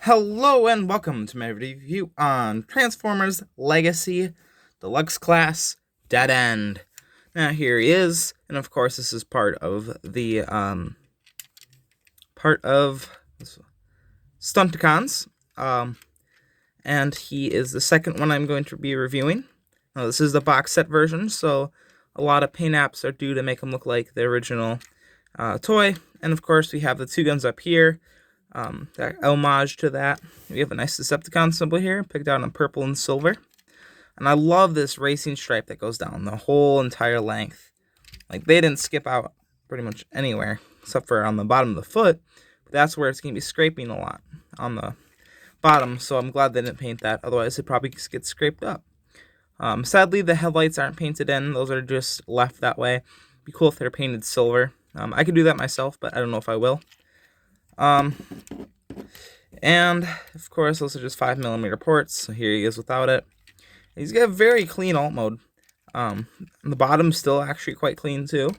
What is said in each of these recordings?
Hello and welcome to my review on Transformers Legacy Deluxe Class Dead End. Now here he is, and of course this is part of the Stunticons, and he is the second one I'm going to be reviewing. Now this is the box set version, so a lot of paint apps are due to make him look like the original toy, and of course we have the two guns up here. That homage to that. We have a nice Decepticon symbol here, picked out in purple and silver. And I love this racing stripe that goes down the whole entire length. Like, they didn't skip out pretty much anywhere, except for on the bottom of the foot. But that's where it's going to be scraping a lot, on the bottom. So I'm glad they didn't paint that, otherwise it probably gets scraped up. Sadly, the headlights aren't painted in. Those are just left that way. It'd be cool if they're painted silver. I could do that myself, but I don't know if I will. And of course, those are just 5mm ports. So here he is without it. He's got a very clean alt mode. The bottom's still actually quite clean too.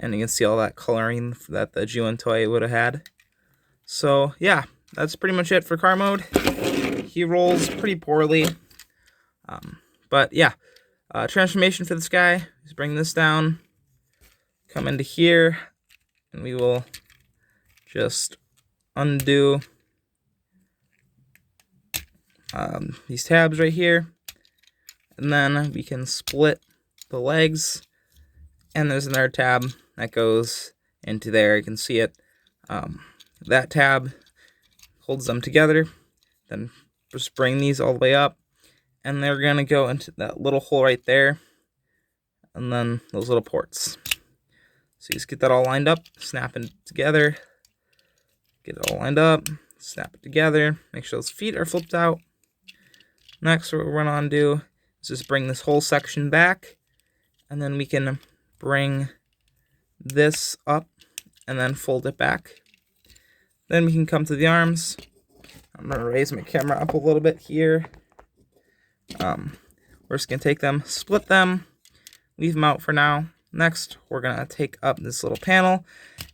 And you can see all that coloring that the G1 toy would have had. So yeah, that's pretty much it for car mode. He rolls pretty poorly. But yeah, transformation for this guy. Just bring this down, come into here, and we will just undo these tabs right here, and then we can split the legs, and there's another tab that goes into there. You can see it. That tab holds them together. Then just bring these all the way up, and they're gonna go into that little hole right there, and then those little ports. So you just get that all lined up, snap it together. Get it all lined up, snap it together, make sure those feet are flipped out. Next, what we're going to do is just bring this whole section back, and then we can bring this up and then fold it back. Then we can come to the arms. I'm going to raise my camera up a little bit here. We're just going to take them, split them, leave them out for now. Next, we're going to take up this little panel,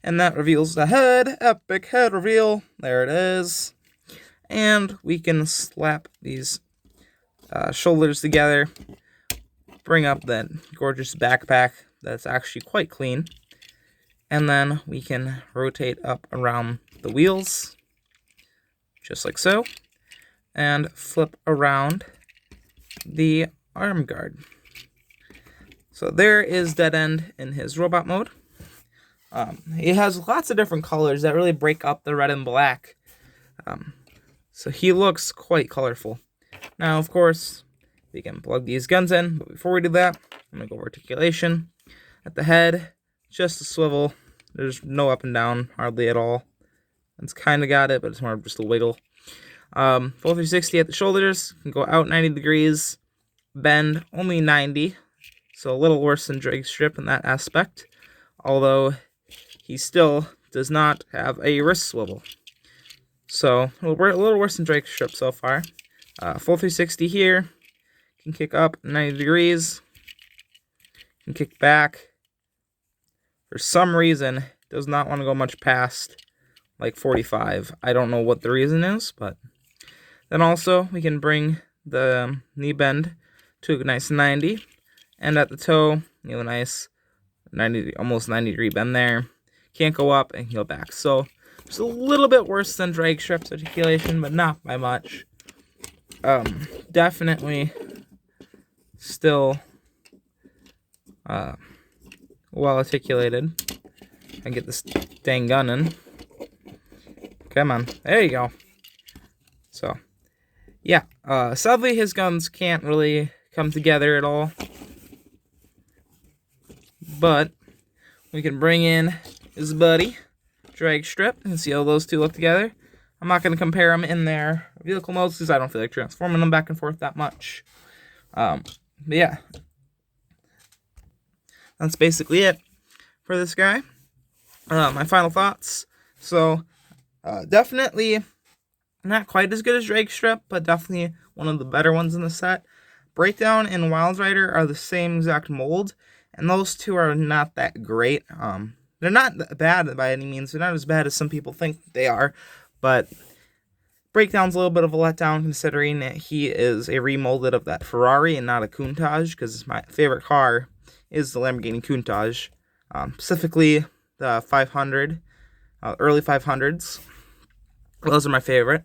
and that reveals the head. Epic head reveal. There it is. And we can slap these shoulders together, bring up that gorgeous backpack that's actually quite clean, and then we can rotate up around the wheels, just like so, and flip around the arm guard. So there is Dead End in his robot mode. He has lots of different colors that really break up the red and black. So he looks quite colorful. Now, of course, we can plug these guns in, but before we do that, I'm going to go articulation. At the head, just a swivel. There's no up and down, hardly at all. It's kind of got it, but it's more just a wiggle. Full 360 at the shoulders, can go out 90 degrees, bend only 90. So a little worse than Drake Strip in that aspect, although he still does not have a wrist swivel. So a little worse than Drake Strip so far. Full 360 here, can kick up 90 degrees, can kick back. For some reason, does not want to go much past like 45. I don't know what the reason is, but then also we can bring the knee bend to a nice 90. And at the toe, you know, a nice 90, almost 90-degree bend there. Can't go up and go back. So it's a little bit worse than Drake Strip's articulation, but not by much. Definitely still well articulated. I get this dang gun in. Come on, there you go. So yeah, sadly his guns can't really come together at all. But we can bring in his buddy, Drag Strip, and see how those two look together. I'm not going to compare them in their vehicle modes because I don't feel like transforming them back and forth that much. But yeah, that's basically it for this guy. My final thoughts. So, definitely not quite as good as Drag Strip, but definitely one of the better ones in the set. Breakdown and Wild Rider are the same exact mold, and those two are not that great. They're not bad by any means. They're not as bad as some people think they are, but Breakdown's a little bit of a letdown considering that he is a remolded of that Ferrari and not a Countach, because my favorite car is the Lamborghini Countach, specifically the 500, early 500s. Those are my favorite.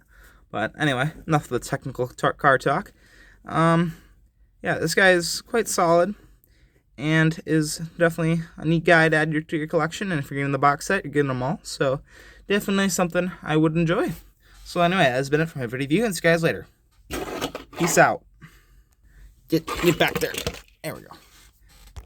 But anyway, enough of the technical car talk. Yeah, this guy is quite solid and is definitely a neat guy to add to your collection. And if you're getting the box set, you're getting them all. So definitely something I would enjoy. So anyway, that's been it for my video review, and see you guys later. Peace out. Get back there. There we go.